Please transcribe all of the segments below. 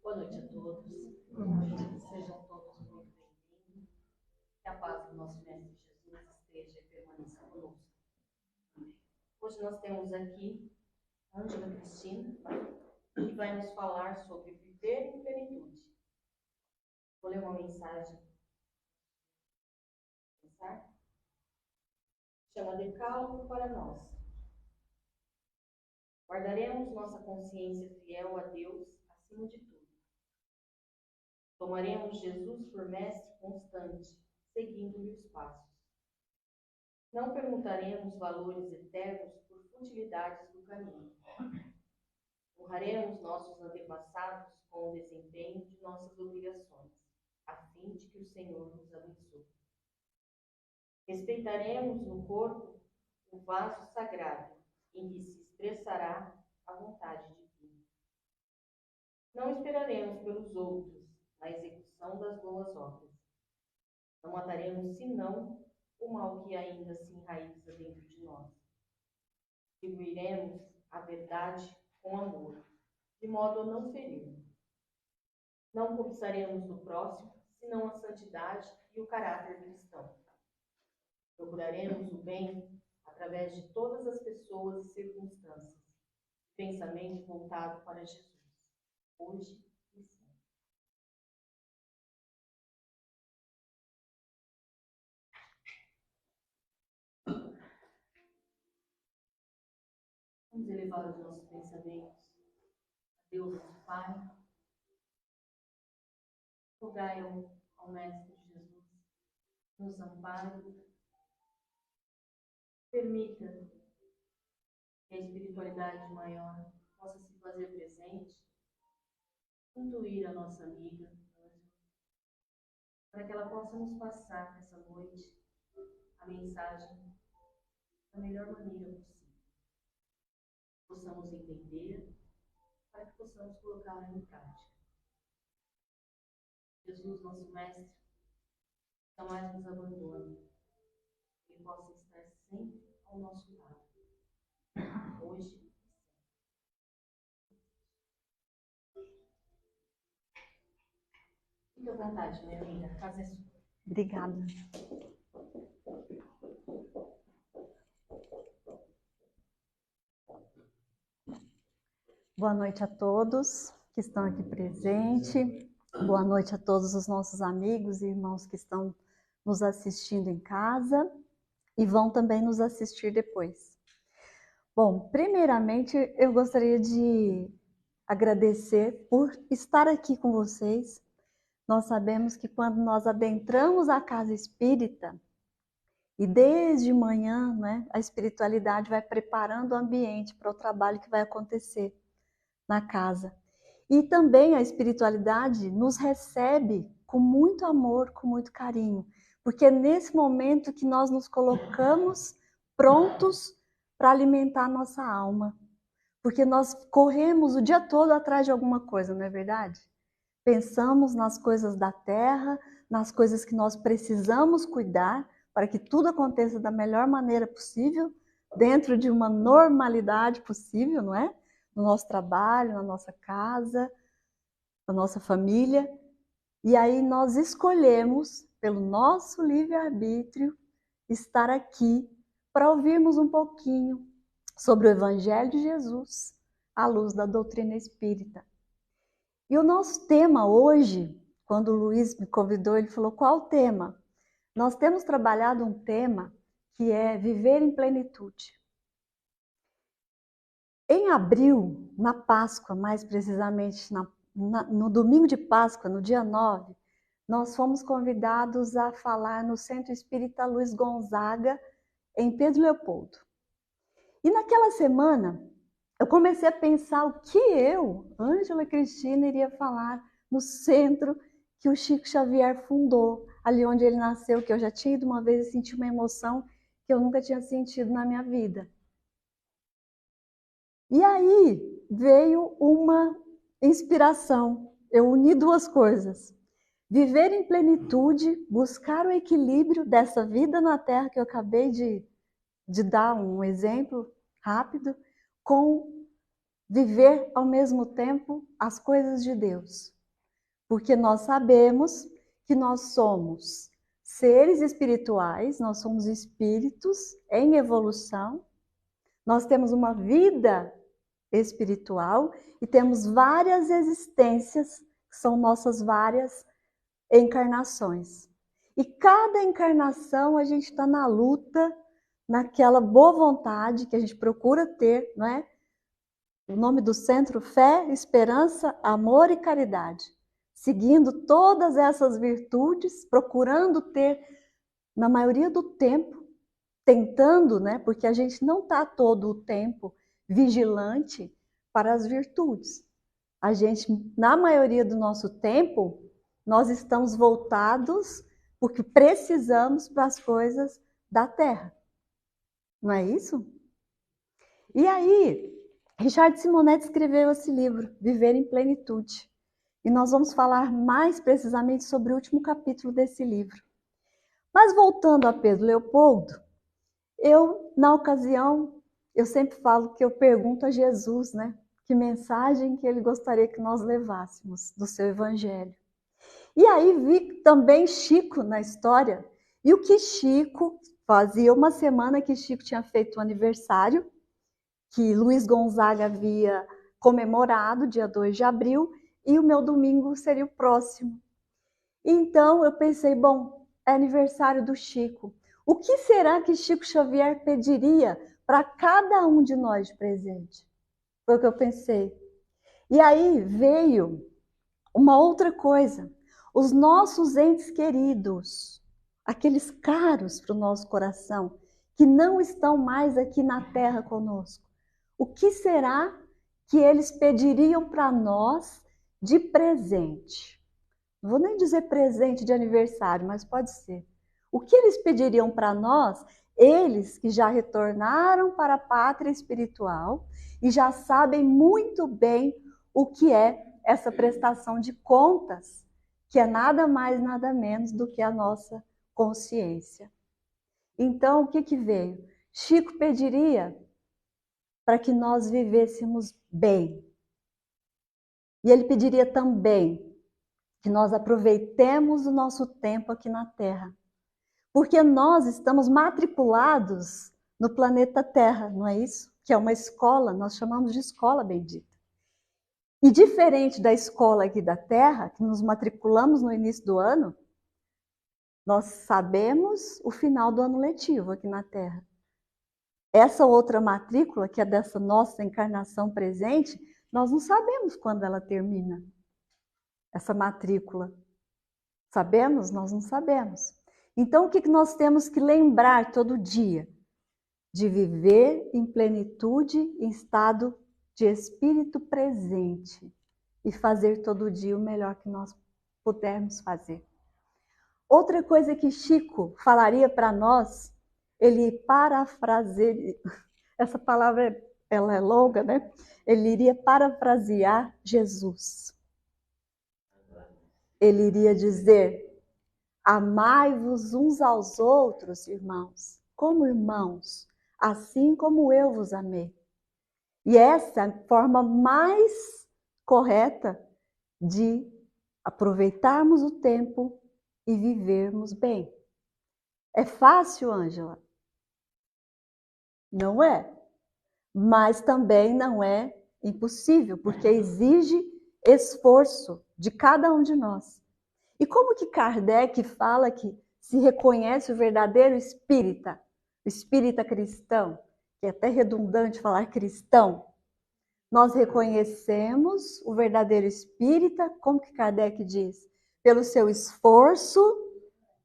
Boa noite a todos. Sejam todos muito bem-vindos. Que a paz do nosso Mestre Jesus esteja e permaneça conosco. Hoje nós temos aqui a Ângela Cristina, que vai nos falar sobre viver em plenitude. Vou ler uma mensagem. Chama Decálogo para nós. Guardaremos nossa consciência fiel a Deus acima de tudo. Tomaremos Jesus por mestre constante, seguindo-lhe os passos. Não perguntaremos valores eternos por futilidades do caminho. Honraremos nossos antepassados com o desempenho de nossas obrigações, a fim de que o Senhor nos abençoe. Respeitaremos no corpo o vaso sagrado, em que se expressará a vontade divina. Não esperaremos pelos outros na execução das boas obras. Não mataremos senão o mal que ainda se enraiza dentro de nós. Distribuiremos a verdade com amor, de modo a não ferir. Não cobiçaremos do próximo, senão a santidade e o caráter cristão. Procuraremos o bem através de todas as pessoas e circunstâncias, pensamento voltado para Jesus, hoje e sempre. Vamos elevar os nossos pensamentos a Deus, nosso Pai. Rogai ao Mestre Jesus, nos ampare. Permita que a espiritualidade maior possa se fazer presente, intuir a nossa amiga, para que ela possa nos passar nessa noite a mensagem da melhor maneira possível. Possamos entender, para que possamos colocá-la em prática. Jesus, nosso Mestre, jamais nos abandone. Ele possa estar sempre ao nosso lado, hoje e sempre. Fique à vontade, minha amiga. A casa é sua. Obrigada. Boa noite a todos que estão aqui presentes. Boa noite a todos os nossos amigos e irmãos que estão nos assistindo em casa e vão também nos assistir depois. Bom, primeiramente eu gostaria de agradecer por estar aqui com vocês. Nós sabemos que quando nós adentramos a casa espírita, e desde manhã, né, a espiritualidade vai preparando o ambiente para o trabalho que vai acontecer na casa. E também a espiritualidade nos recebe com muito amor, com muito carinho, porque é nesse momento que nós nos colocamos prontos para alimentar a nossa alma. Porque nós corremos o dia todo atrás de alguma coisa, não é verdade? Pensamos nas coisas da terra, nas coisas que nós precisamos cuidar para que tudo aconteça da melhor maneira possível, dentro de uma normalidade possível, não é? No nosso trabalho, na nossa casa, na nossa família. E aí nós escolhemos, pelo nosso livre-arbítrio, estar aqui para ouvirmos um pouquinho sobre o Evangelho de Jesus, à luz da doutrina espírita. E o nosso tema hoje, quando o Luiz me convidou, ele falou, qual o tema? Nós temos trabalhado um tema que é viver em plenitude. Em abril, na Páscoa, mais precisamente no domingo de Páscoa, no dia 9, nós fomos convidados a falar no Centro Espírita Luiz Gonzaga, em Pedro Leopoldo. E naquela semana, eu comecei a pensar o que eu, Ângela Cristina, iria falar no centro que o Chico Xavier fundou, ali onde ele nasceu, que eu já tinha ido uma vez e senti uma emoção que eu nunca tinha sentido na minha vida. E aí veio uma inspiração, eu uni duas coisas. Viver em plenitude, buscar o equilíbrio dessa vida na Terra, que eu acabei de dar um exemplo rápido, com viver ao mesmo tempo as coisas de Deus. porque nós sabemos que nós somos seres espirituais, nós somos espíritos em evolução, nós temos uma vida espiritual e temos várias existências, que são nossas várias encarnações. E cada encarnação a gente está na luta, naquela boa vontade que a gente procura ter, não é? O nome do centro: fé, esperança, amor e caridade. Seguindo todas essas virtudes, procurando ter, na maioria do tempo, tentando, né? Porque a gente não está todo o tempo vigilante para as virtudes. A gente, na maioria do nosso tempo, nós estamos voltados porque precisamos para as coisas da terra. Não é isso? E aí, Richard Simonetti escreveu esse livro, Viver em Plenitude. E nós vamos falar mais precisamente sobre o último capítulo desse livro. Mas voltando a Pedro Leopoldo, na ocasião, eu sempre falo que eu pergunto a Jesus, né? Que mensagem que ele gostaria que nós levássemos do seu evangelho. E aí vi também Chico na história. E o que Chico, fazia uma semana que Chico tinha feito o aniversário, que Luiz Gonzaga havia comemorado, dia 2 de abril, e o meu domingo seria o próximo. Então eu pensei, bom, é aniversário do Chico. O que será que Chico Xavier pediria para cada um de nós de presente? Foi o que eu pensei. E aí veio uma outra coisa. Os nossos entes queridos, aqueles caros para o nosso coração, que não estão mais aqui na terra conosco. O que será que eles pediriam para nós de presente? Não vou nem dizer presente de aniversário, mas pode ser. O que eles pediriam para nós, eles que já retornaram para a pátria espiritual e já sabem muito bem o que é essa prestação de contas, que é nada mais, nada menos do que a nossa consciência. Então, o que veio? Chico pediria para que nós vivêssemos bem. E ele pediria também que nós aproveitemos o nosso tempo aqui na Terra. Porque nós estamos matriculados no planeta Terra, não é isso? Que é uma escola, nós chamamos de escola bendita. E diferente da escola aqui da Terra, que nos matriculamos no início do ano, nós sabemos o final do ano letivo aqui na Terra. Essa outra matrícula, que é dessa nossa encarnação presente, nós não sabemos quando ela termina. Essa matrícula. Sabemos? Nós não sabemos. Então, o que nós temos que lembrar todo dia? De viver em plenitude, em estado de espírito presente. E fazer todo dia o melhor que nós pudermos fazer. Outra coisa que Chico falaria para nós, ele parafrasearia, essa palavra ela é longa, né? Ele iria parafrasear Jesus. Ele iria dizer: amai-vos uns aos outros, irmãos, como irmãos, assim como eu vos amei. E essa é a forma mais correta de aproveitarmos o tempo e vivermos bem. É fácil, Ângela? Não é. Mas também não é impossível, porque exige esforço de cada um de nós. E como que Kardec fala que se reconhece o verdadeiro espírita, o espírita cristão, que é até redundante falar cristão, nós reconhecemos o verdadeiro espírita, como que Kardec diz? Pelo seu esforço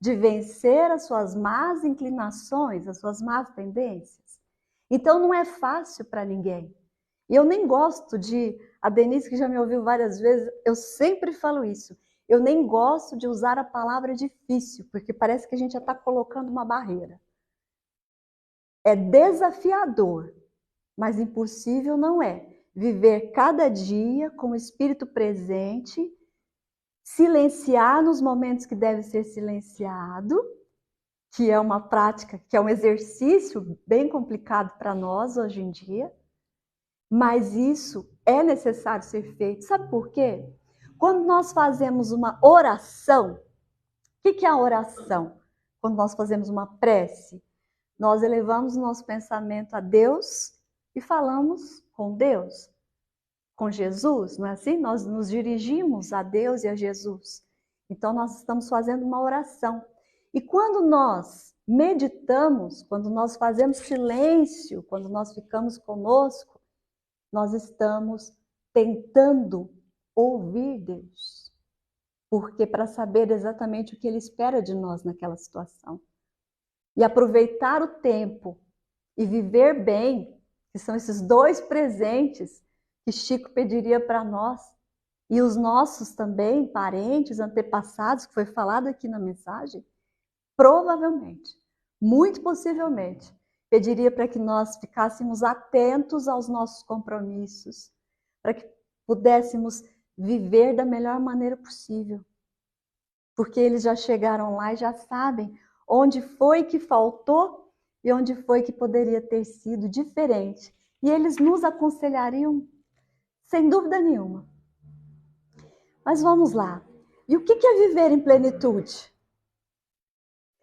de vencer as suas más inclinações, as suas más tendências. Então não é fácil para ninguém. E eu nem gosto de... A Denise, que já me ouviu várias vezes, eu sempre falo isso. Eu nem gosto de usar a palavra difícil, porque parece que a gente já está colocando uma barreira. É desafiador, mas impossível não é. Viver cada dia com o espírito presente, silenciar nos momentos que deve ser silenciado, que é uma prática, que é um exercício bem complicado para nós hoje em dia, mas isso é necessário ser feito. Sabe por quê? Quando nós fazemos uma oração, o que é a oração? Quando nós fazemos uma prece, nós elevamos o nosso pensamento a Deus e falamos com Deus, com Jesus, não é assim? Nós nos dirigimos a Deus e a Jesus. Então nós estamos fazendo uma oração. E quando nós meditamos, quando nós fazemos silêncio, quando nós ficamos conosco, nós estamos tentando ouvir Deus. Porque para saber exatamente o que Ele espera de nós naquela situação. E aproveitar o tempo e viver bem, que são esses dois presentes que Chico pediria para nós. E os nossos também, parentes, antepassados, que foi falado aqui na mensagem, provavelmente, muito possivelmente, pediria para que nós ficássemos atentos aos nossos compromissos, para que pudéssemos viver da melhor maneira possível. Porque eles já chegaram lá e já sabem onde foi que faltou e onde foi que poderia ter sido diferente. E eles nos aconselhariam, sem dúvida nenhuma. Mas vamos lá. E o que é viver em plenitude?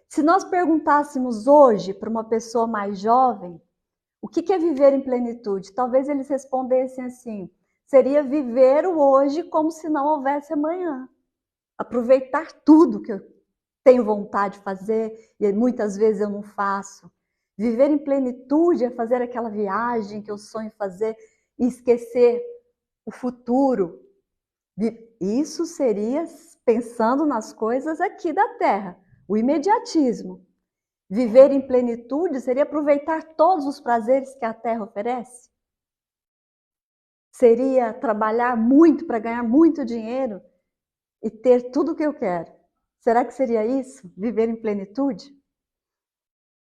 Se nós perguntássemos hoje para uma pessoa mais jovem, o que é viver em plenitude? Talvez eles respondessem assim, seria viver o hoje como se não houvesse amanhã. Aproveitar tudo que eu tenho vontade de fazer e muitas vezes eu não faço. Viver em plenitude é fazer aquela viagem que eu sonho fazer e esquecer o futuro. Isso seria pensando nas coisas aqui da Terra, o imediatismo. Viver em plenitude seria aproveitar todos os prazeres que a Terra oferece. Seria trabalhar muito para ganhar muito dinheiro e ter tudo o que eu quero. Será que seria isso? Viver em plenitude?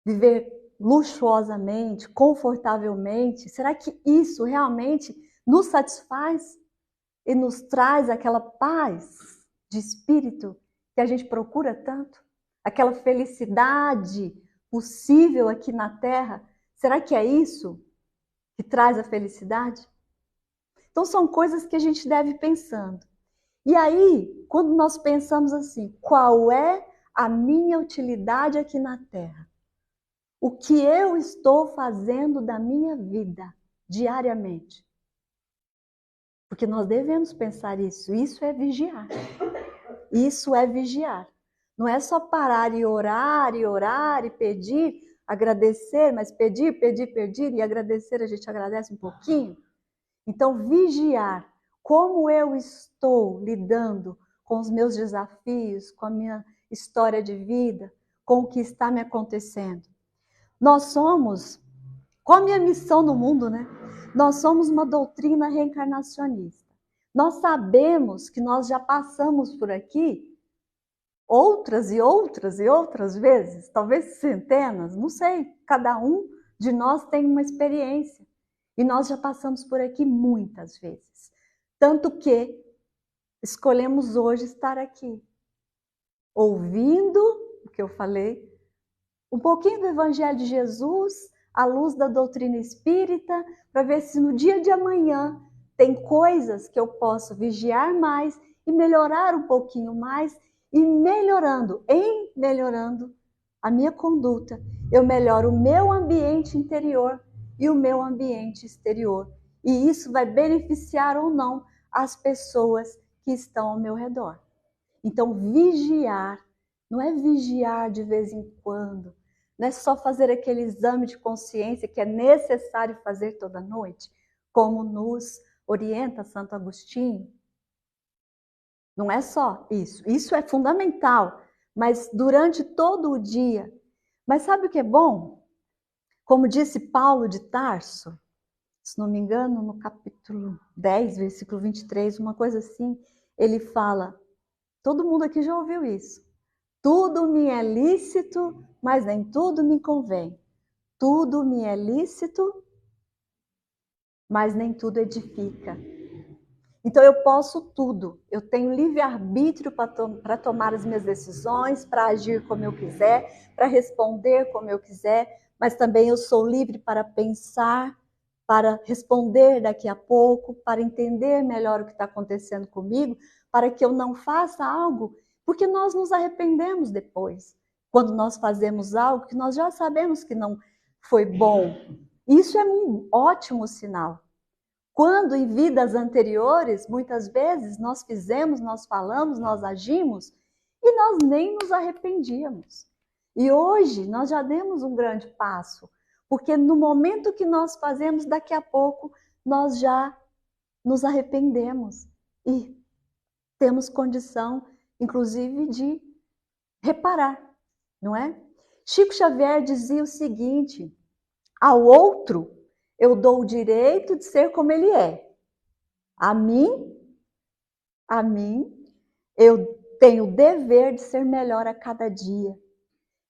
Viver luxuosamente, confortavelmente? Será que isso realmente nos satisfaz e nos traz aquela paz de espírito que a gente procura tanto? Aquela felicidade possível aqui na Terra? Será que é isso que traz a felicidade? Então são coisas que a gente deve ir pensando. E aí, quando nós pensamos assim, qual é a minha utilidade aqui na Terra? O que eu estou fazendo da minha vida diariamente? Porque nós devemos pensar isso. Isso é vigiar. Isso é vigiar. Não é só parar e orar e pedir, agradecer, mas pedir e agradecer, a gente agradece um pouquinho. Então, vigiar. Como eu estou lidando com os meus desafios, com a minha história de vida, com o que está me acontecendo. Nós somos, qual a minha missão no mundo, né? Nós somos uma doutrina reencarnacionista. Nós sabemos que nós já passamos por aqui outras e outras vezes, talvez centenas, não sei. Cada um de nós tem uma experiência. E nós já passamos por aqui muitas vezes. Tanto que escolhemos hoje estar aqui, ouvindo o que eu falei, um pouquinho do Evangelho de Jesus, à luz da doutrina espírita, para ver se no dia de amanhã tem coisas que eu posso vigiar mais e melhorar um pouquinho mais, e melhorando a minha conduta, eu melhoro o meu ambiente interior e o meu ambiente exterior. E isso vai beneficiar ou não as pessoas que estão ao meu redor. Então, vigiar, não é vigiar de vez em quando, não é só fazer aquele exame de consciência que é necessário fazer toda noite, como nos orienta Santo Agostinho. Não é só isso. Isso é fundamental, mas durante todo o dia. Mas sabe o que é bom? Como disse Paulo de Tarso, se não me engano, no capítulo 10, versículo 23, uma coisa assim, ele fala, todo mundo aqui já ouviu isso. Tudo me é lícito, mas nem tudo me convém. Tudo me é lícito, mas nem tudo edifica. Então eu posso tudo. Eu tenho livre-arbítrio para tomar as minhas decisões, para agir como eu quiser, para responder como eu quiser, mas também eu sou livre para pensar para responder daqui a pouco, para entender melhor o que está acontecendo comigo, para que eu não faça algo, porque nós nos arrependemos depois, quando nós fazemos algo que nós já sabemos que não foi bom. Isso é um ótimo sinal. Quando em vidas anteriores, muitas vezes, nós fizemos, nós falamos, nós agimos, e nós nem nos arrependíamos. E hoje nós já demos um grande passo, porque no momento que nós fazemos, daqui a pouco, nós já nos arrependemos e temos condição, inclusive, de reparar, não é? Chico Xavier dizia o seguinte: ao outro eu dou o direito de ser como ele é. A mim, eu tenho o dever de ser melhor a cada dia.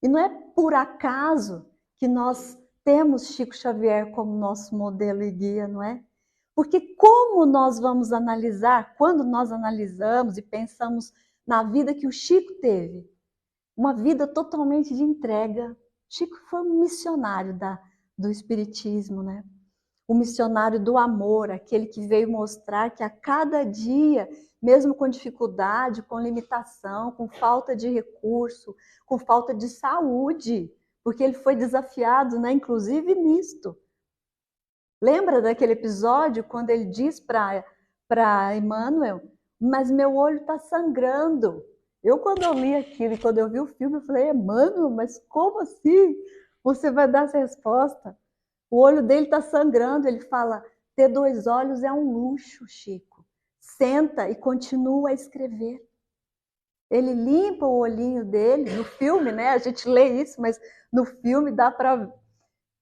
E não é por acaso que nós temos Chico Xavier como nosso modelo e guia, não é? Porque como nós vamos analisar, quando nós analisamos e pensamos na vida que o Chico teve, uma vida totalmente de entrega. Chico foi um missionário do Espiritismo, né? O missionário do amor, aquele que veio mostrar que a cada dia, mesmo com dificuldade, com limitação, com falta de recurso, com falta de saúde, porque ele foi desafiado, né, inclusive nisto. Lembra daquele episódio quando ele diz para Emmanuel, mas meu olho está sangrando. Quando eu li aquilo e quando eu vi o filme, eu falei, Emmanuel, mas como assim você vai dar essa resposta? O olho dele está sangrando. Ele fala, ter 2 olhos é um luxo, Chico. Senta e continua a escrever. Ele limpa o olhinho dele, no filme, né? A gente lê isso, mas no filme dá para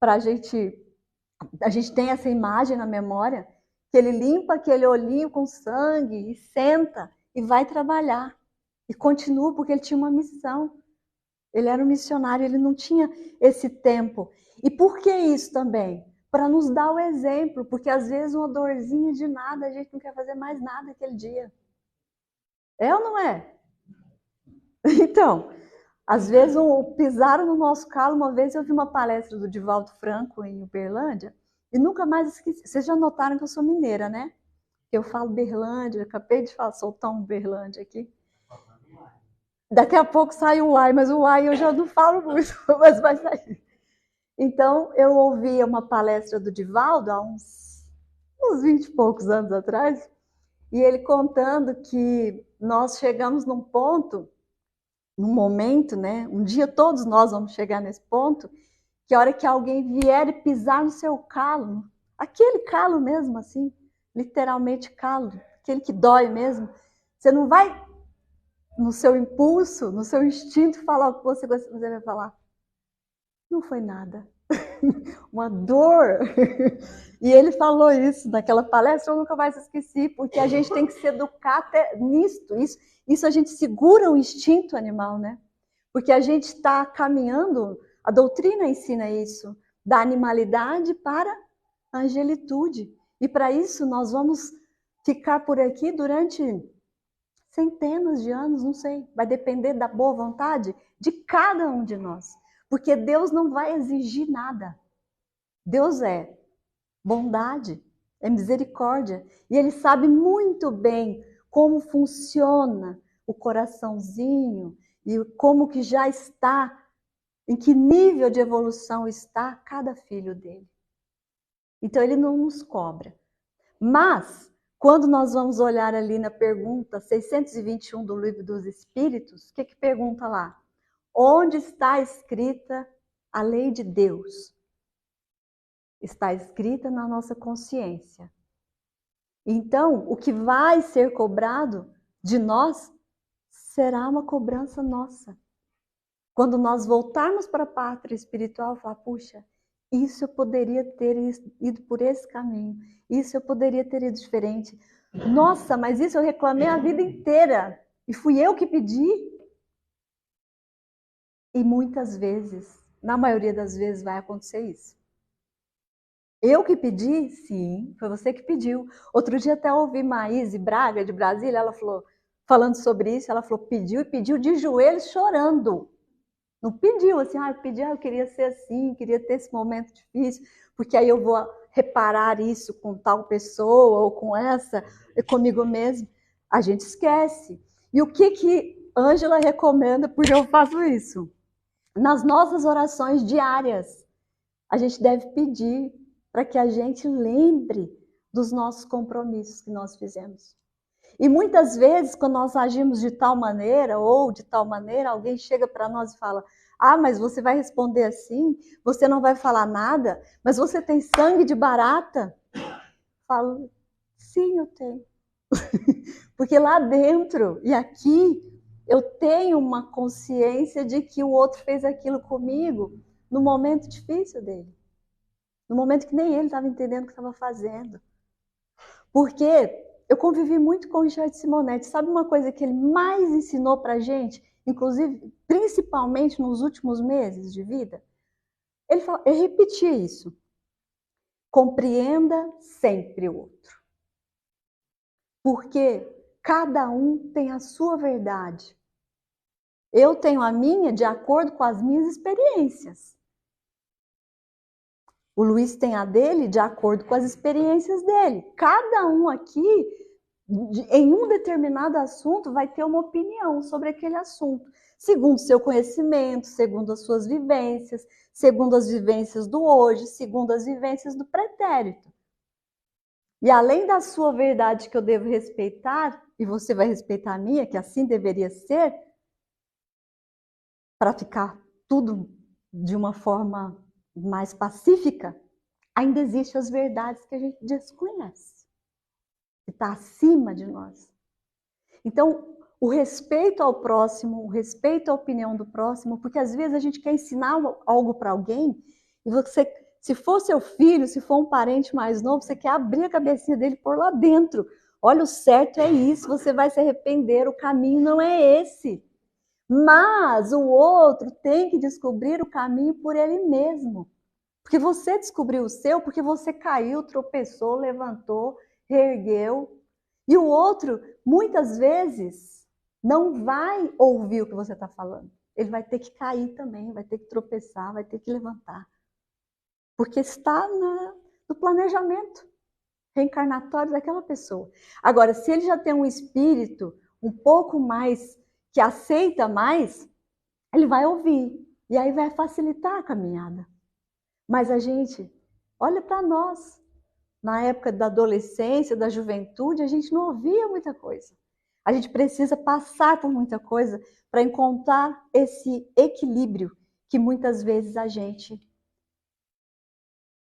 a gente tem essa imagem na memória, que ele limpa aquele olhinho com sangue e senta e vai trabalhar. E continua, porque ele tinha uma missão. Ele era um missionário, ele não tinha esse tempo. E por que isso também? Para nos dar o exemplo, porque às vezes uma dorzinha de nada, a gente não quer fazer mais nada aquele dia. É ou não é? Então, às vezes pisaram no nosso calo. Uma vez eu vi uma palestra do Divaldo Franco em Uberlândia e nunca mais esqueci. Vocês já notaram que eu sou mineira, né? Eu falo Berlândia, acabei de soltar um Berlândia aqui. Daqui a pouco sai o uai, mas o uai eu já não falo muito, mas vai sair. Então, eu ouvi uma palestra do Divaldo há uns 20 e poucos anos atrás, e ele contando que nós chegamos num ponto, num momento, né? Um dia todos nós vamos chegar nesse ponto, que a hora que alguém vier e pisar no seu calo, aquele calo mesmo, assim, literalmente calo, aquele que dói mesmo, você não vai, no seu impulso, no seu instinto, falar o que você vai falar. Não foi nada. Uma dor. E ele falou isso naquela palestra, eu nunca mais esqueci, porque a gente tem que se educar até nisto. Isso a gente segura o instinto animal, né? Porque a gente está caminhando, a doutrina ensina isso, da animalidade para a angelitude. E para isso nós vamos ficar por aqui durante centenas de anos, não sei. Vai depender da boa vontade de cada um de nós. Porque Deus não vai exigir nada. Deus é bondade, é misericórdia. E Ele sabe muito bem como funciona o coraçãozinho e como que já está, em que nível de evolução está cada filho dele. Então Ele não nos cobra. Mas, quando nós vamos olhar ali na pergunta 621 do Livro dos Espíritos, o que pergunta lá? Onde está escrita a lei de Deus? Está escrita na nossa consciência. Então, o que vai ser cobrado de nós será uma cobrança nossa. Quando nós voltarmos para a pátria espiritual, falar, puxa, isso eu poderia ter ido por esse caminho, isso eu poderia ter ido diferente. Nossa, mas isso eu reclamei a vida inteira e fui eu que pedi. E muitas vezes, na maioria das vezes, vai acontecer isso. Eu que pedi? Sim, foi você que pediu. Outro dia até ouvi Maíse Braga, de Brasília, ela falou, falando sobre isso, ela falou, pediu e pediu de joelhos chorando. Não pediu assim, eu queria ser assim, queria ter esse momento difícil, porque aí eu vou reparar isso com tal pessoa ou com essa, comigo mesmo. A gente esquece. E o que Ângela recomenda, porque eu faço isso? Nas nossas orações diárias, a gente deve pedir para que a gente lembre dos nossos compromissos que nós fizemos. E muitas vezes, quando nós agimos de tal maneira ou de tal maneira, alguém chega para nós e fala: ah, mas você vai responder assim? Você não vai falar nada? Mas você tem sangue de barata? Falo: sim, eu tenho. Porque lá dentro e aqui eu tenho uma consciência de que o outro fez aquilo comigo no momento difícil dele. No momento que nem ele estava entendendo o que estava fazendo. Porque eu convivi muito com o Richard Simonetti. Sabe uma coisa que ele mais ensinou pra gente, inclusive, principalmente nos últimos meses de vida? Ele repetia isso. Compreenda sempre o outro. Porque cada um tem a sua verdade. Eu tenho a minha de acordo com as minhas experiências. O Luiz tem a dele de acordo com as experiências dele. Cada um aqui, em um determinado assunto, vai ter uma opinião sobre aquele assunto, segundo seu conhecimento, segundo as suas vivências, segundo as vivências do hoje, segundo as vivências do pretérito. E além da sua verdade que eu devo respeitar, e você vai respeitar a minha, que assim deveria ser, para ficar tudo de uma forma mais pacífica, ainda existem as verdades que a gente desconhece, que está acima de nós. Então, o respeito ao próximo, o respeito à opinião do próximo, porque às vezes a gente quer ensinar algo para alguém, e você, se for seu filho, se for um parente mais novo, você quer abrir a cabecinha dele por lá dentro. Olha, o certo é isso, você vai se arrepender, o caminho não é esse. Mas o outro tem que descobrir o caminho por ele mesmo. Porque você descobriu o seu, porque você caiu, tropeçou, levantou, reergueu. E o outro, muitas vezes, não vai ouvir o que você está falando. Ele vai ter que cair também, vai ter que tropeçar, vai ter que levantar. Porque está no planejamento reencarnatório daquela pessoa. Agora, se ele já tem um espírito um pouco mais, que aceita mais, ele vai ouvir. E aí vai facilitar a caminhada. Mas a gente, olha para nós. Na época da adolescência, da juventude, a gente não ouvia muita coisa. A gente precisa passar por muita coisa para encontrar esse equilíbrio que muitas vezes a gente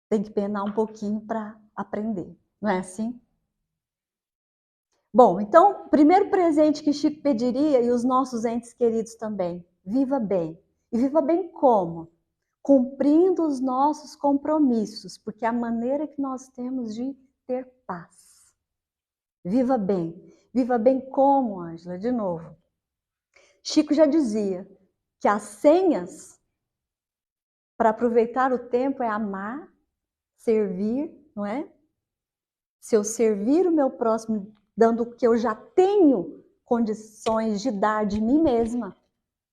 tem que penar um pouquinho para aprender. Não é assim? Bom, então, o primeiro presente que Chico pediria, e os nossos entes queridos também, viva bem. E viva bem como? Cumprindo os nossos compromissos, porque é a maneira que nós temos de ter paz. Viva bem. Viva bem como, Ângela? De novo. Chico já dizia que as senhas para aproveitar o tempo é amar, servir, não é? Se eu servir o meu próximo dando o que eu já tenho condições de dar de mim mesma,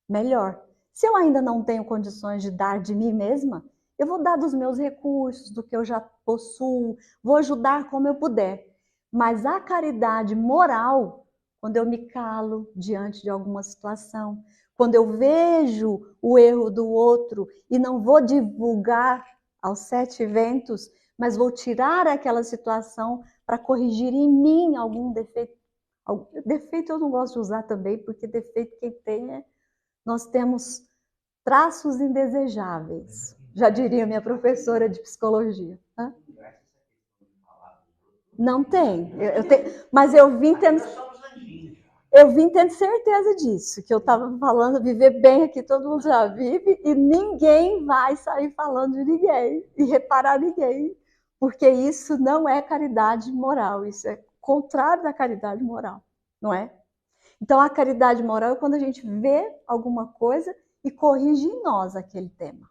melhor. Se eu ainda não tenho condições de dar de mim mesma, eu vou dar dos meus recursos, do que eu já possuo, vou ajudar como eu puder. Mas a caridade moral, quando eu me calo diante de alguma situação, quando eu vejo o erro do outro e não vou divulgar aos 7 ventos, mas vou tirar aquela situação para corrigir em mim algum defeito. Defeito eu não gosto de usar também, porque defeito quem tem é... Nós temos traços indesejáveis, já diria minha professora de psicologia. Hã? Não tem, mas eu vim tendo certeza disso, que eu estava falando, viver bem aqui, todo mundo já vive, e ninguém vai sair falando de ninguém, e reparar ninguém, porque isso não é caridade moral, isso é contrário da caridade moral, não é? Então, a caridade moral é quando a gente vê alguma coisa e corrige em nós aquele tema.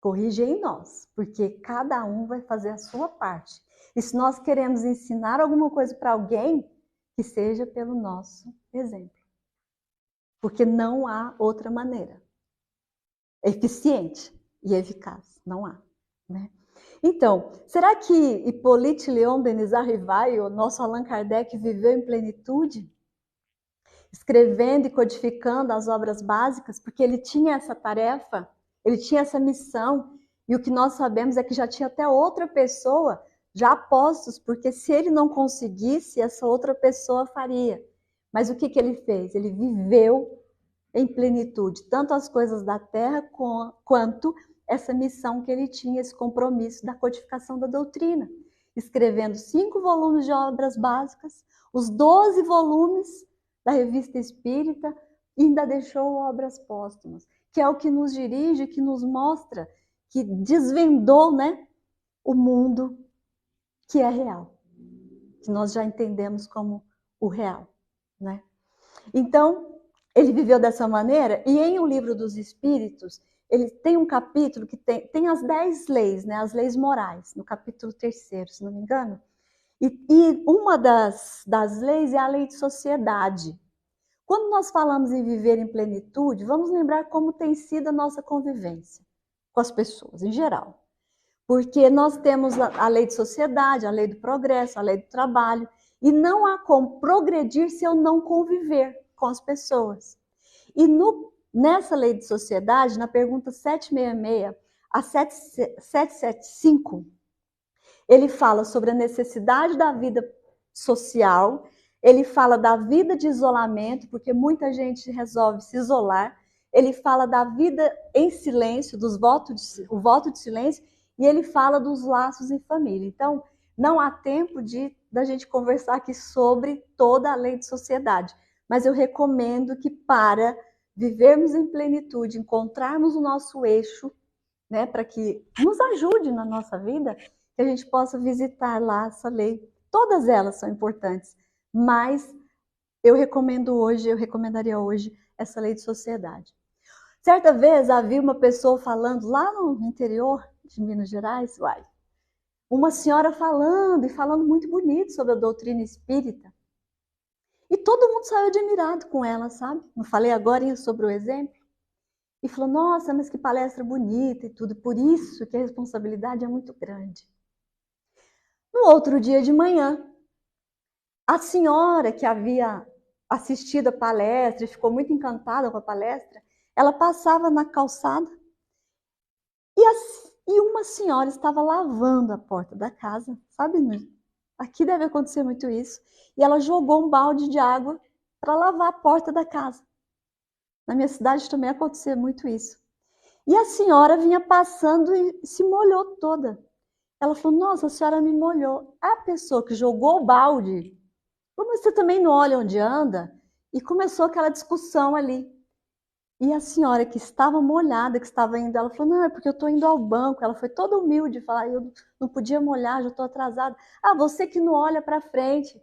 Corrige em nós, porque cada um vai fazer a sua parte. E se nós queremos ensinar alguma coisa para alguém, que seja pelo nosso exemplo. Porque não há outra maneira eficiente e eficaz. Não há. Né? Então, será que Hippolyte Léon Denis Arrivai, o nosso Allan Kardec, viveu em plenitude? Escrevendo e codificando as obras básicas, porque ele tinha essa tarefa, ele tinha essa missão, e o que nós sabemos é que já tinha até outra pessoa já apostos, porque se ele não conseguisse, essa outra pessoa faria. Mas o que ele fez? Ele viveu em plenitude, tanto as coisas da terra quanto essa missão que ele tinha, esse compromisso da codificação da doutrina, escrevendo 5 volumes de obras básicas, os 12 volumes da Revista Espírita, e ainda deixou obras póstumas, que é o que nos dirige, que nos mostra, que desvendou, né, o mundo que é real, que nós já entendemos como o real, né? Então, ele viveu dessa maneira, e em O Livro dos Espíritos, ele tem um capítulo que tem as 10 leis, né, as leis morais, no capítulo 3º, se não me engano, e uma das leis é a lei de sociedade. Quando nós falamos em viver em plenitude, vamos lembrar como tem sido a nossa convivência com as pessoas, em geral. Porque nós temos a lei de sociedade, a lei do progresso, a lei do trabalho, e não há como progredir se eu não conviver com as pessoas. E nessa lei de sociedade, na pergunta 766 a 775, ele fala sobre a necessidade da vida social, ele fala da vida de isolamento, porque muita gente resolve se isolar, ele fala da vida em silêncio, o voto de silêncio, e ele fala dos laços em família. Então, não há tempo da gente conversar aqui sobre toda a lei de sociedade, mas eu recomendo que para vivermos em plenitude, encontrarmos o nosso eixo, né, para que nos ajude na nossa vida, que a gente possa visitar lá essa lei. Todas elas são importantes, mas eu recomendaria hoje essa lei de sociedade. Certa vez havia uma pessoa falando lá no interior de Minas Gerais, uma senhora falando muito bonito sobre a doutrina espírita. E todo mundo saiu admirado com ela, sabe? Não falei agora sobre o exemplo? E falou, nossa, mas que palestra bonita e tudo. Por isso que a responsabilidade é muito grande. No outro dia de manhã, a senhora que havia assistido a palestra e ficou muito encantada com a palestra, ela passava na calçada e uma senhora estava lavando a porta da casa, sabe? Aqui deve acontecer muito isso. E ela jogou um balde de água para lavar a porta da casa. Na minha cidade também acontecia muito isso. E a senhora vinha passando e se molhou toda. Ela falou, nossa, a senhora me molhou. A pessoa que jogou o balde, mas você também não olha onde anda? E começou aquela discussão ali. E a senhora que estava molhada, que estava indo, ela falou, não, é porque eu estou indo ao banco. Ela foi toda humilde, falar, eu não podia molhar, já estou atrasada. Ah, você que não olha para frente.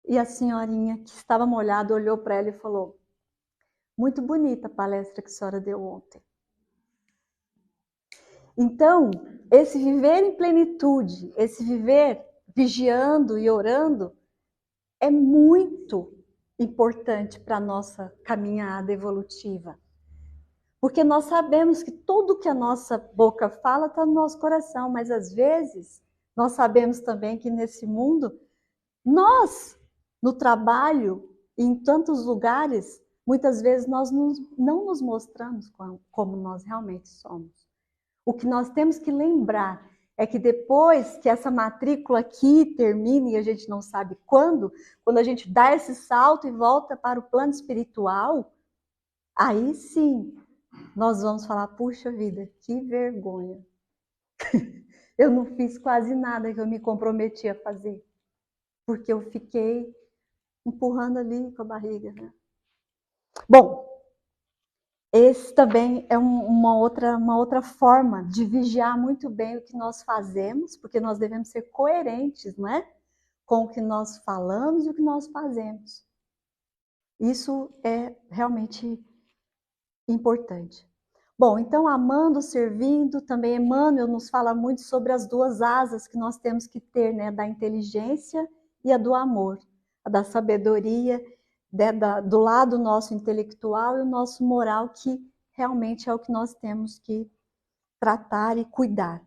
E a senhorinha que estava molhada olhou para ela e falou, muito bonita a palestra que a senhora deu ontem. Então, esse viver em plenitude, esse viver vigiando e orando, é muito importante para a nossa caminhada evolutiva. Porque nós sabemos que tudo que a nossa boca fala está no nosso coração, mas às vezes nós sabemos também que nesse mundo, nós, no trabalho e em tantos lugares, muitas vezes nós não nos mostramos como nós realmente somos. O que nós temos que lembrar é que depois que essa matrícula aqui termine e a gente não sabe quando a gente dá esse salto e volta para o plano espiritual, aí sim nós vamos falar, puxa vida, que vergonha. Eu não fiz quase nada que eu me comprometi a fazer, porque eu fiquei empurrando ali com a barriga, né? Bom, esse também é uma outra forma de vigiar muito bem o que nós fazemos, porque nós devemos ser coerentes, não é? Com o que nós falamos e o que nós fazemos. Isso é realmente importante. Bom, então, amando, servindo, também Emmanuel nos fala muito sobre as 2 asas que nós temos que ter, né? Da inteligência e a do amor, a da sabedoria, do lado nosso intelectual e o nosso moral, que realmente é o que nós temos que tratar e cuidar.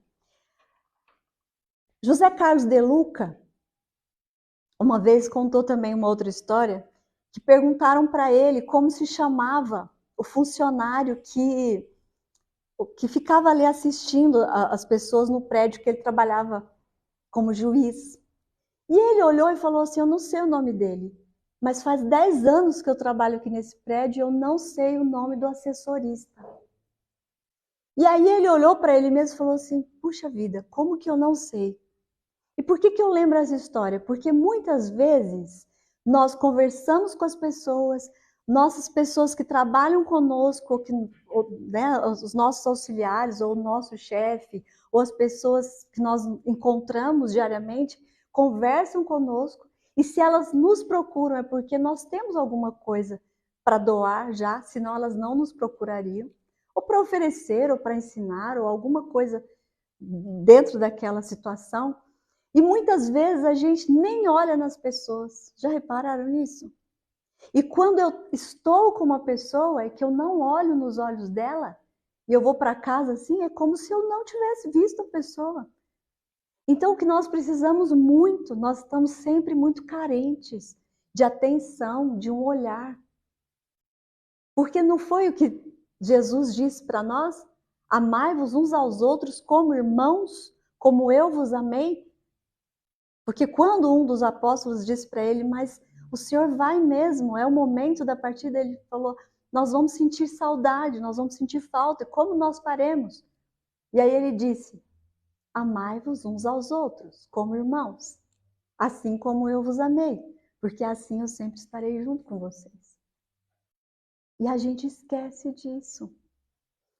José Carlos de Luca, uma vez contou também uma outra história, que perguntaram para ele como se chamava o funcionário que ficava ali assistindo as pessoas no prédio que ele trabalhava como juiz. E ele olhou e falou assim, eu não sei o nome dele, mas faz 10 anos que eu trabalho aqui nesse prédio e eu não sei o nome do assessorista. E aí ele olhou para ele mesmo e falou assim, puxa vida, como que eu não sei? E por que eu lembro essa história? Porque muitas vezes nós conversamos com as pessoas, nossas pessoas que trabalham conosco, né, os nossos auxiliares, ou o nosso chefe, ou as pessoas que nós encontramos diariamente, conversam conosco, e se elas nos procuram é porque nós temos alguma coisa para doar já, senão elas não nos procurariam, ou para oferecer, ou para ensinar, ou alguma coisa dentro daquela situação. E muitas vezes a gente nem olha nas pessoas. Já repararam nisso? E quando eu estou com uma pessoa e que eu não olho nos olhos dela, e eu vou para casa assim, é como se eu não tivesse visto a pessoa. Então o que nós precisamos muito, nós estamos sempre muito carentes de atenção, de um olhar. Porque não foi o que Jesus disse para nós? Amai-vos uns aos outros como irmãos, como eu vos amei. Porque quando um dos apóstolos disse para ele, mas o Senhor vai mesmo, é o momento da partida, ele falou, nós vamos sentir saudade, nós vamos sentir falta, como nós faremos? E aí ele disse, amai-vos uns aos outros, como irmãos, assim como eu vos amei, porque assim eu sempre estarei junto com vocês. E a gente esquece disso.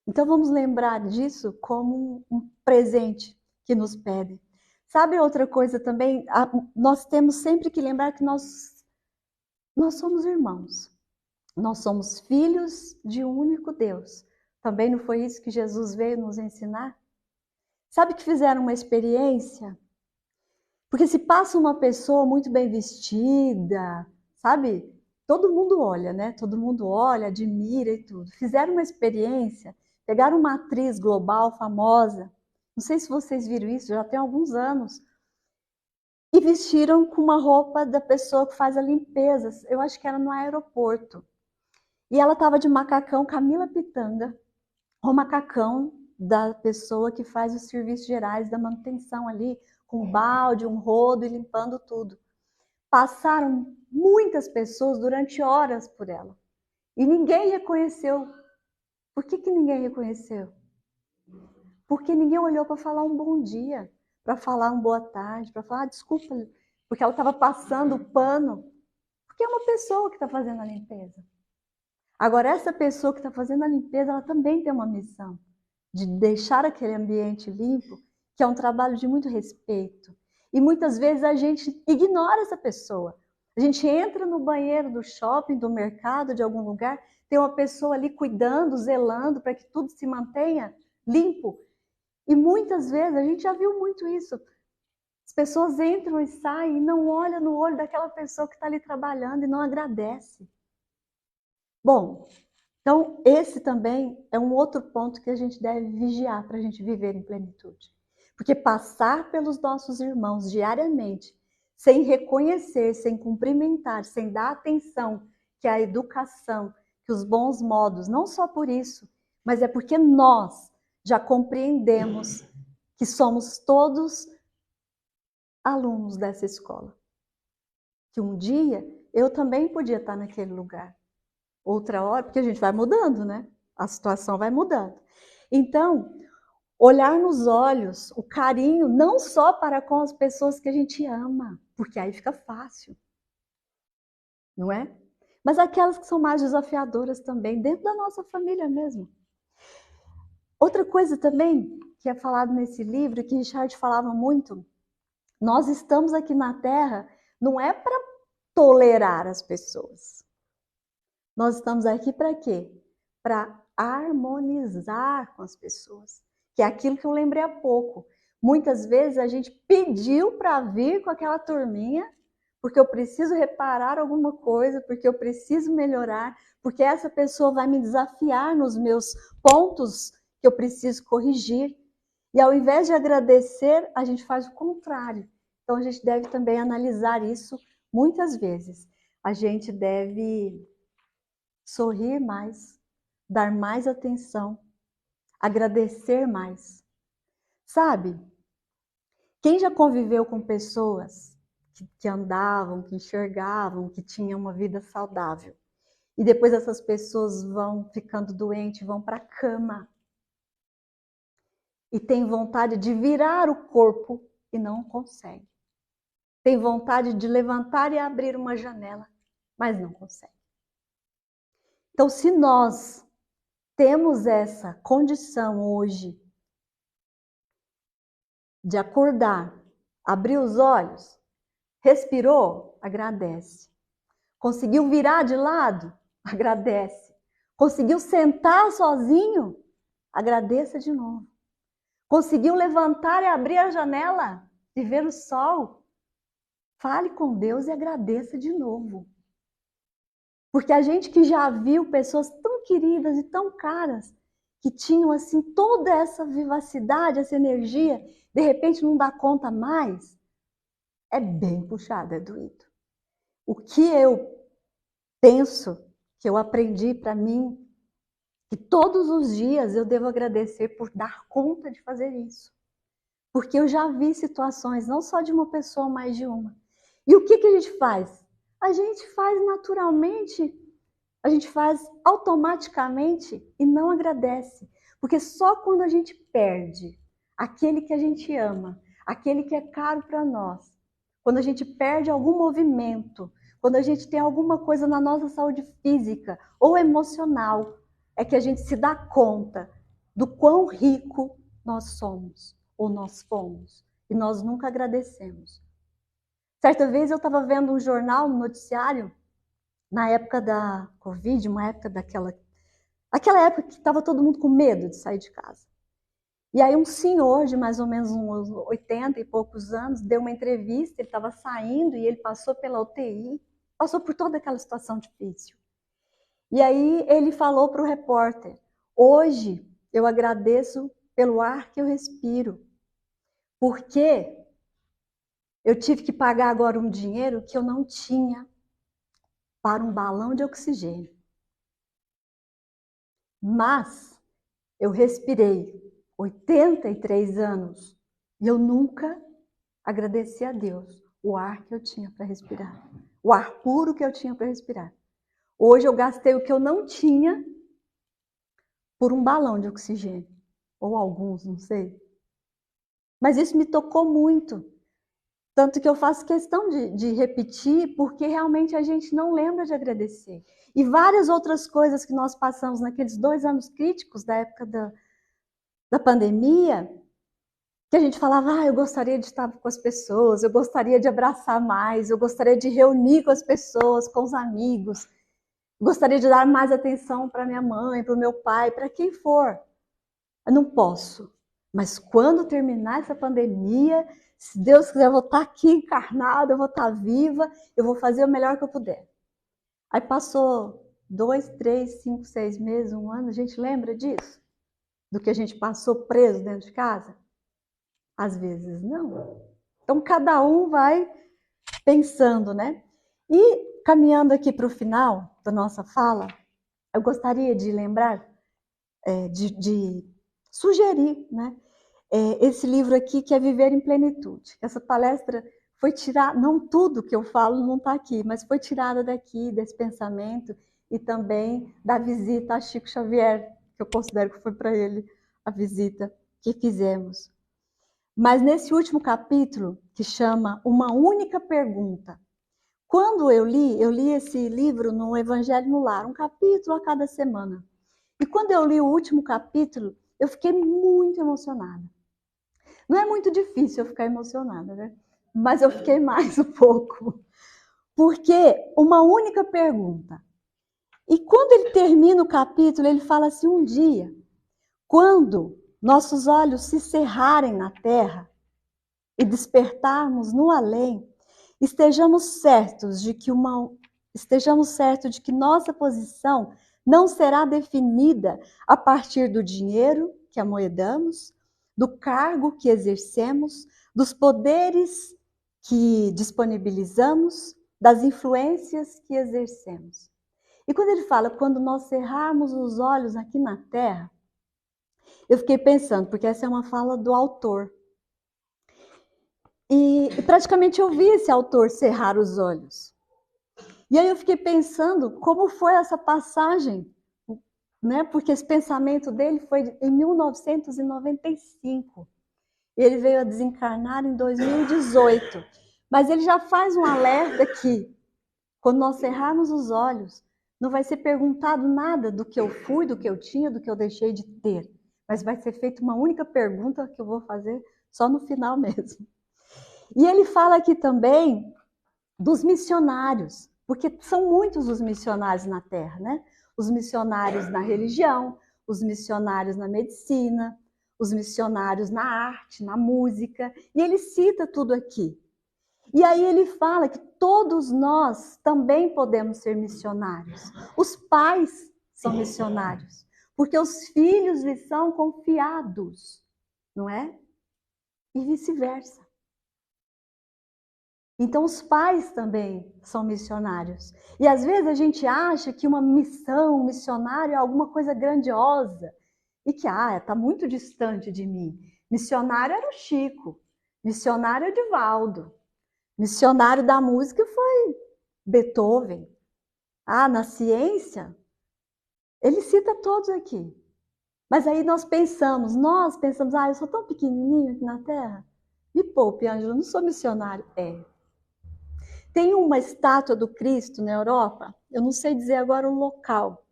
Então vamos lembrar disso como um presente que nos pedem. Sabe outra coisa também? Nós temos sempre que lembrar que nós somos irmãos. Nós somos filhos de um único Deus. Também não foi isso que Jesus veio nos ensinar? Sabe que fizeram uma experiência? Porque se passa uma pessoa muito bem vestida, sabe? Todo mundo olha, né? Todo mundo olha, admira e tudo. Fizeram uma experiência, pegaram uma atriz global famosa, não sei se vocês viram isso, já tem alguns anos, e vestiram com uma roupa da pessoa que faz a limpeza. Eu acho que era no aeroporto. E ela estava de macacão, Camila Pitanga, o macacão da pessoa que faz os serviços gerais da manutenção ali, com um balde, um rodo e limpando tudo. Passaram muitas pessoas durante horas por ela. E ninguém reconheceu. Por que ninguém reconheceu? Porque ninguém olhou para falar um bom dia, para falar uma boa tarde, para falar desculpa, porque ela estava passando o pano. Porque é uma pessoa que está fazendo a limpeza. Agora, essa pessoa que está fazendo a limpeza, ela também tem uma missão de deixar aquele ambiente limpo, que é um trabalho de muito respeito. E muitas vezes a gente ignora essa pessoa. A gente entra no banheiro do shopping, do mercado, de algum lugar, tem uma pessoa ali cuidando, zelando para que tudo se mantenha limpo. E muitas vezes, a gente já viu muito isso, as pessoas entram e saem e não olham no olho daquela pessoa que está ali trabalhando e não agradece. Bom, então esse também é um outro ponto que a gente deve vigiar para a gente viver em plenitude. Porque passar pelos nossos irmãos diariamente, sem reconhecer, sem cumprimentar, sem dar atenção que a educação, que os bons modos, não só por isso, mas é porque nós já compreendemos que somos todos alunos dessa escola. Que um dia eu também podia estar naquele lugar. Outra hora, porque a gente vai mudando, né? A situação vai mudando. Então, olhar nos olhos, o carinho, não só para com as pessoas que a gente ama, porque aí fica fácil, não é? Mas aquelas que são mais desafiadoras também, dentro da nossa família mesmo. Outra coisa também que é falado nesse livro, que Richard falava muito, nós estamos aqui na Terra não é para tolerar as pessoas. Nós estamos aqui para quê? Para harmonizar com as pessoas. Que é aquilo que eu lembrei há pouco. Muitas vezes a gente pediu para vir com aquela turminha, porque eu preciso reparar alguma coisa, porque eu preciso melhorar, porque essa pessoa vai me desafiar nos meus pontos que eu preciso corrigir. E ao invés de agradecer, a gente faz o contrário. Então a gente deve também analisar isso muitas vezes. A gente deve sorrir mais, dar mais atenção, agradecer mais. Sabe? Quem já conviveu com pessoas que andavam, que enxergavam, que tinham uma vida saudável, e depois essas pessoas vão ficando doentes, vão para a cama, e tem vontade de virar o corpo e não consegue. Tem vontade de levantar e abrir uma janela, mas não consegue. Então, se nós temos essa condição hoje de acordar, abrir os olhos, respirou, agradece. Conseguiu virar de lado, agradece. Conseguiu sentar sozinho, agradeça de novo. Conseguiu levantar e abrir a janela e ver o sol, fale com Deus e agradeça de novo. Porque a gente que já viu pessoas tão queridas e tão caras, que tinham assim toda essa vivacidade, essa energia, de repente não dá conta mais, é bem puxado, é doído. O que eu penso, que eu aprendi para mim, que todos os dias eu devo agradecer por dar conta de fazer isso. Porque eu já vi situações, não só de uma pessoa, mas de uma. E o que a gente faz? A gente faz naturalmente, a gente faz automaticamente e não agradece. Porque só quando a gente perde aquele que a gente ama, aquele que é caro para nós, quando a gente perde algum movimento, quando a gente tem alguma coisa na nossa saúde física ou emocional, é que a gente se dá conta do quão rico nós somos ou nós fomos. E nós nunca agradecemos. Certa vez eu estava vendo um jornal, um noticiário, na época da Covid, uma época aquela época que estava todo mundo com medo de sair de casa. E aí um senhor de mais ou menos uns 80 e poucos anos deu uma entrevista, ele estava saindo e ele passou pela UTI, passou por toda aquela situação difícil. E aí ele falou para o repórter, hoje eu agradeço pelo ar que eu respiro, porque eu tive que pagar agora um dinheiro que eu não tinha para um balão de oxigênio. Mas eu respirei 83 anos e eu nunca agradeci a Deus o ar que eu tinha para respirar, o ar puro que eu tinha para respirar. Hoje eu gastei o que eu não tinha por um balão de oxigênio, ou alguns, não sei. Mas isso me tocou muito, tanto que eu faço questão de repetir, porque realmente a gente não lembra de agradecer. E várias outras coisas que nós passamos naqueles 2 anos críticos da época da pandemia, que a gente falava, eu gostaria de estar com as pessoas, eu gostaria de abraçar mais, eu gostaria de reunir com as pessoas, com os amigos, gostaria de dar mais atenção para minha mãe, para o meu pai, para quem for. Eu não posso. Mas quando terminar essa pandemia, se Deus quiser, eu vou estar aqui encarnada, eu vou estar viva, eu vou fazer o melhor que eu puder. Aí passou 2, 3, 5, 6 meses, 1 ano, a gente lembra disso? Do que a gente passou preso dentro de casa? Às vezes não. Então cada um vai pensando, né? E caminhando aqui para o final da nossa fala, eu gostaria de lembrar, de sugerir, né? Esse livro aqui, que é Viver em Plenitude. Essa palestra foi tirada, não tudo que eu falo não está aqui, mas foi tirada daqui, desse pensamento, e também da visita a Chico Xavier, que eu considero que foi para ele a visita que fizemos. Mas nesse último capítulo, que chama Uma Única Pergunta, quando eu li esse livro no Evangelho no Lar, um capítulo a cada semana. E quando eu li o último capítulo, eu fiquei muito emocionada. Não é muito difícil eu ficar emocionada, né? Mas eu fiquei mais um pouco. Porque uma única pergunta. E quando ele termina o capítulo, ele fala assim, um dia, quando nossos olhos se cerrarem na terra e despertarmos no além, estejamos certos de que nossa posição não será definida a partir do dinheiro que amoedamos, do cargo que exercemos, dos poderes que disponibilizamos, das influências que exercemos. E quando ele fala, quando nós cerrarmos os olhos aqui na terra, eu fiquei pensando, porque essa é uma fala do autor. E praticamente eu vi esse autor cerrar os olhos. E aí eu fiquei pensando como foi essa passagem, né? Porque esse pensamento dele foi em 1995. Ele veio a desencarnar em 2018. Mas ele já faz um alerta que, quando nós cerrarmos os olhos, não vai ser perguntado nada do que eu fui, do que eu tinha, do que eu deixei de ter. Mas vai ser feita uma única pergunta que eu vou fazer só no final mesmo. E ele fala aqui também dos missionários, porque são muitos os missionários na Terra, né? Os missionários na religião, os missionários na medicina, os missionários na arte, na música, e ele cita tudo aqui. E aí ele fala que todos nós também podemos ser missionários. Os pais são missionários, porque os filhos lhes são confiados, não é? E vice-versa. Então, os pais também são missionários. E às vezes a gente acha que uma missão, um missionário é alguma coisa grandiosa. E que, está muito distante de mim. Missionário era o Chico. Missionário é o Divaldo. Missionário da música foi Beethoven. Na ciência, ele cita todos aqui. Mas aí nós pensamos, eu sou tão pequenininho aqui na Terra. Me poupe, Ângela, eu não sou missionário. Tem uma estátua do Cristo na Europa, eu não sei dizer agora o local,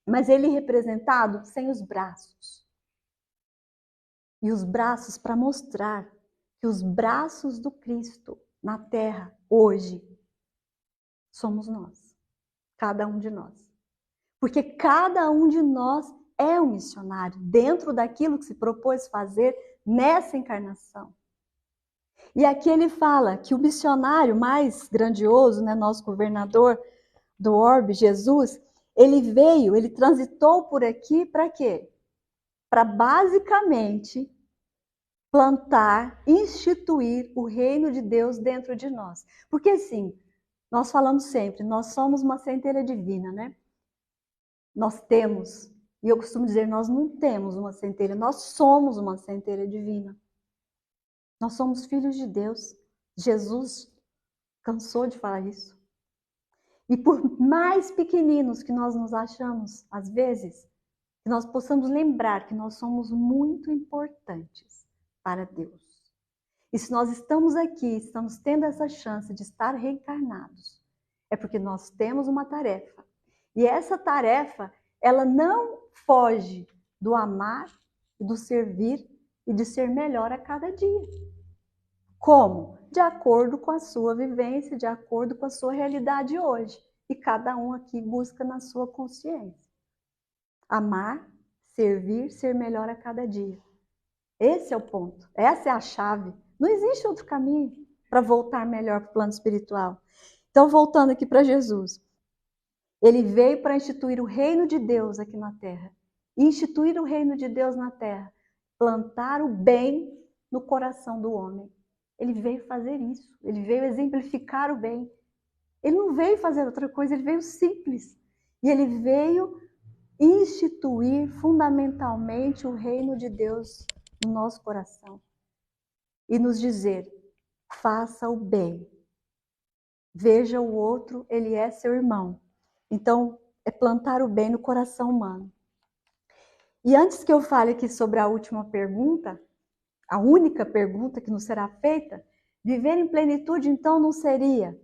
mas ele representado sem os braços. E os braços para mostrar que os braços do Cristo na Terra, hoje, somos nós. Cada um de nós. Porque cada um de nós é um missionário dentro daquilo que se propôs fazer nessa encarnação. E aqui ele fala que o missionário mais grandioso, né, nosso governador do orbe, Jesus, ele transitou por aqui para quê? Para basicamente plantar, instituir o reino de Deus dentro de nós. Porque assim, nós falamos sempre, nós somos uma centelha divina, né? Nós temos, e eu costumo dizer, nós não temos uma centelha, nós somos uma centelha divina. Nós somos filhos de Deus. Jesus cansou de falar isso. E por mais pequeninos que nós nos achamos, às vezes, que nós possamos lembrar que nós somos muito importantes para Deus. E se nós estamos aqui, estamos tendo essa chance de estar reencarnados, é porque nós temos uma tarefa. E essa tarefa, ela não foge do amar, do servir e de ser melhor a cada dia. Como? De acordo com a sua vivência, de acordo com a sua realidade hoje. E cada um aqui busca na sua consciência. Amar, servir, ser melhor a cada dia. Esse é o ponto. Essa é a chave. Não existe outro caminho para voltar melhor para o plano espiritual. Então, voltando aqui para Jesus. Ele veio para instituir o reino de Deus aqui na Terra. Instituir o reino de Deus na Terra. Plantar o bem no coração do homem. Ele veio fazer isso. Ele veio exemplificar o bem. Ele não veio fazer outra coisa, ele veio simples. E ele veio instituir fundamentalmente o reino de Deus no nosso coração. E nos dizer, faça o bem. Veja o outro, ele é seu irmão. Então, é plantar o bem no coração humano. E antes que eu fale aqui sobre a última pergunta, a única pergunta que nos será feita, viver em plenitude, então, não seria,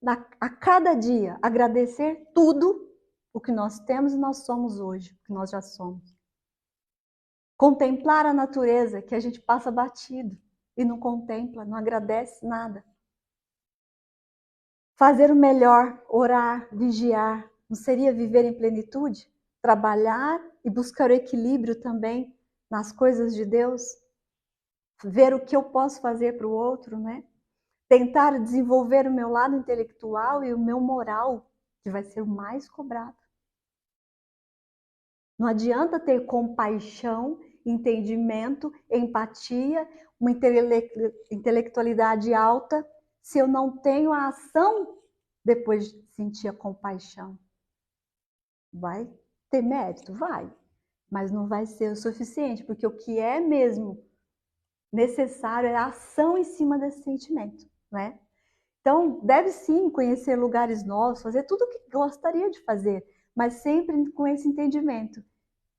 a cada dia, agradecer tudo o que nós temos e nós somos hoje, o que nós já somos. Contemplar a natureza, que a gente passa batido e não contempla, não agradece nada. Fazer o melhor, orar, vigiar, não seria viver em plenitude? Trabalhar e buscar o equilíbrio também nas coisas de Deus? Ver o que eu posso fazer para o outro, né? Tentar desenvolver o meu lado intelectual e o meu moral, que vai ser o mais cobrado. Não adianta ter compaixão entendimento, empatia, uma intelectualidade alta, se eu não tenho a ação depois de sentir a compaixão? Vai ter mérito? Vai. Mas não vai ser o suficiente, porque o que é mesmo necessário é a ação em cima desse sentimento, né? Então, deve sim conhecer lugares novos, fazer tudo o que gostaria de fazer, mas sempre com esse entendimento,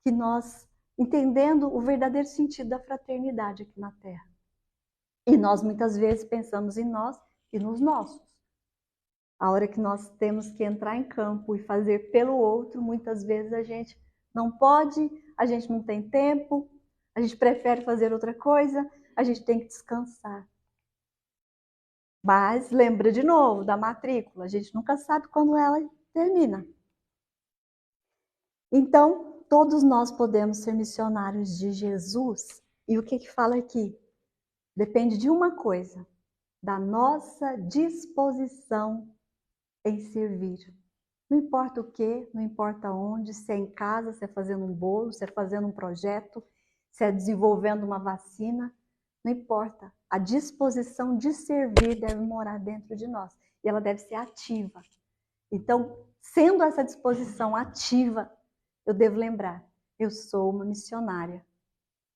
que nós, entendendo o verdadeiro sentido da fraternidade aqui na Terra. E nós muitas vezes pensamos em nós e nos nossos. A hora que nós temos que entrar em campo e fazer pelo outro, muitas vezes a gente não pode, a gente não tem tempo, a gente prefere fazer outra coisa, a gente tem que descansar. Mas lembra de novo da matrícula, a gente nunca sabe quando ela termina. Então, todos nós podemos ser missionários de Jesus. E o que fala aqui? Depende de uma coisa, da nossa disposição em servir. Não importa o que, não importa onde, se é em casa, se é fazendo um bolo, se é fazendo um projeto, se é desenvolvendo uma vacina, não importa. A disposição de servir deve morar dentro de nós e ela deve ser ativa. Então, sendo essa disposição ativa, eu devo lembrar, eu sou uma missionária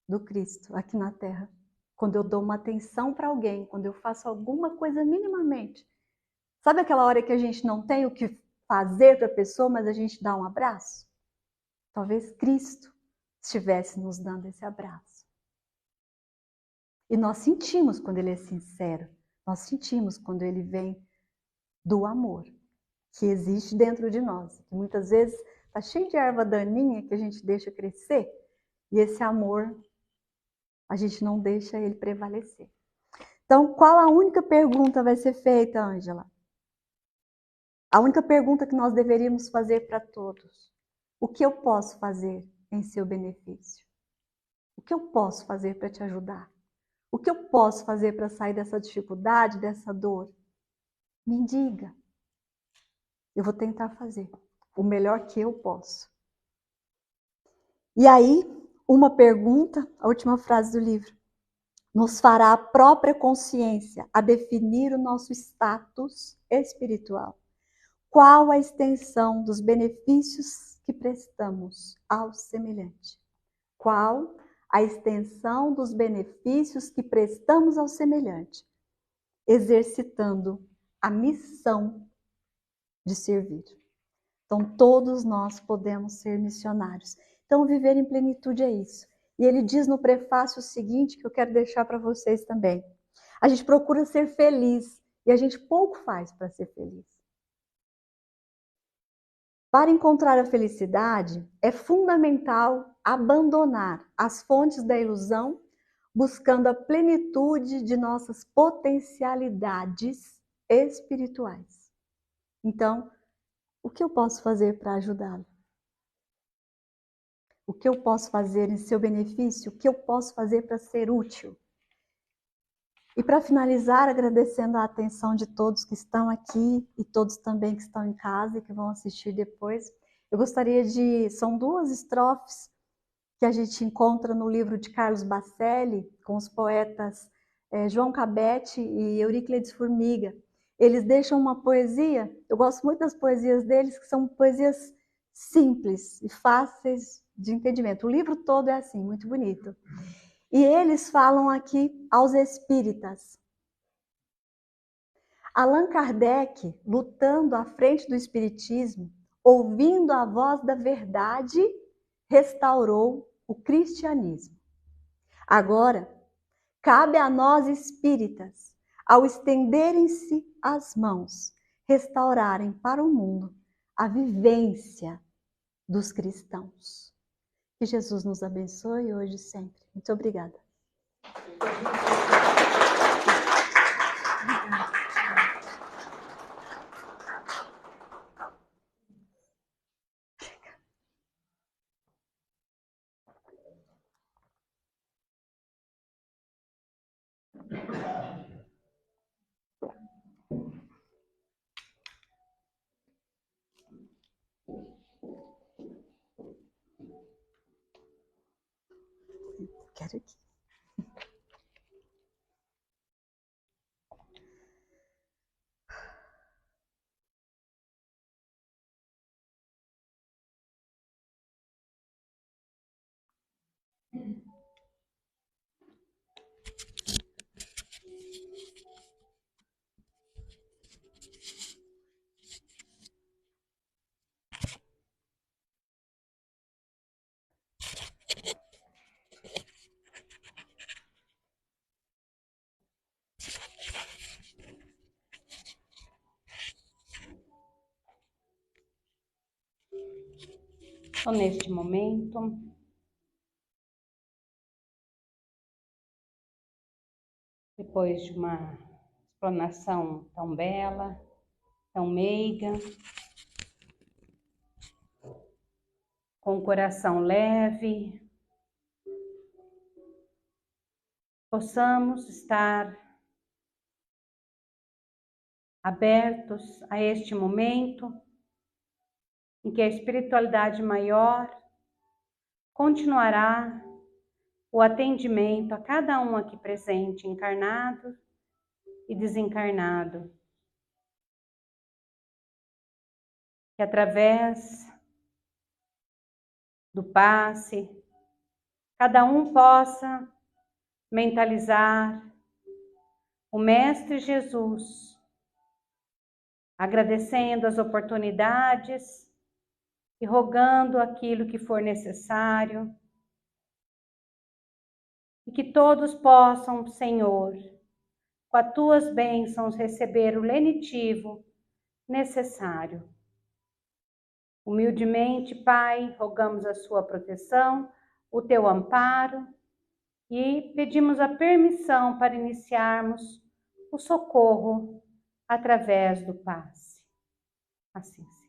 do Cristo aqui na Terra. Quando eu dou uma atenção para alguém, quando eu faço alguma coisa minimamente, sabe aquela hora que a gente não tem o que fazer para a pessoa, mas a gente dá um abraço? Talvez Cristo estivesse nos dando esse abraço. E nós sentimos quando Ele é sincero, nós sentimos quando Ele vem do amor que existe dentro de nós, que muitas vezes está cheio de erva daninha que a gente deixa crescer, e esse amor, a gente não deixa ele prevalecer. Então, qual a única pergunta vai ser feita, Ângela? A única pergunta que nós deveríamos fazer para todos: o que eu posso fazer em seu benefício? O que eu posso fazer para te ajudar? O que eu posso fazer para sair dessa dificuldade, dessa dor? Me diga. Eu vou tentar fazer o melhor que eu posso. E aí, uma pergunta, a última frase do livro, nos fará a própria consciência a definir o nosso status espiritual. Qual a extensão dos benefícios que prestamos ao semelhante? Qual a extensão dos benefícios que prestamos ao semelhante? Exercitando a missão de servir. Então, todos nós podemos ser missionários. Então, viver em plenitude é isso. E ele diz no prefácio o seguinte, que eu quero deixar para vocês também. A gente procura ser feliz e a gente pouco faz para ser feliz. Para encontrar a felicidade, é fundamental abandonar as fontes da ilusão, buscando a plenitude de nossas potencialidades espirituais. Então, o que eu posso fazer para ajudá-lo? O que eu posso fazer em seu benefício? O que eu posso fazer para ser útil? E para finalizar, agradecendo a atenção de todos que estão aqui e todos também que estão em casa e que vão assistir depois, eu gostaria de... São 2 estrofes que a gente encontra no livro de Carlos Bacelli, com os poetas João Cabete e Euríclides Formiga. Eles deixam uma poesia, eu gosto muito das poesias deles, que são poesias simples e fáceis de entendimento. O livro todo é assim, muito bonito. E eles falam aqui aos espíritas. Allan Kardec, lutando à frente do espiritismo, ouvindo a voz da verdade, restaurou o cristianismo. Agora, cabe a nós espíritas, ao estenderem-se as mãos, restaurarem para o mundo a vivência dos cristãos. Que Jesus nos abençoe hoje e sempre. Muito obrigada. vontade aqui. Então, neste momento, depois de uma explanação tão bela, tão meiga, com o coração leve, possamos estar abertos a este momento em que a espiritualidade maior continuará o atendimento a cada um aqui presente, encarnado e desencarnado. Que através do passe, cada um possa mentalizar o Mestre Jesus, agradecendo as oportunidades e rogando aquilo que for necessário, e que todos possam, Senhor, com as tuas bênçãos, receber o lenitivo necessário. Humildemente, Pai, rogamos a sua proteção, o teu amparo e pedimos a permissão para iniciarmos o socorro através do passe. Assim seja.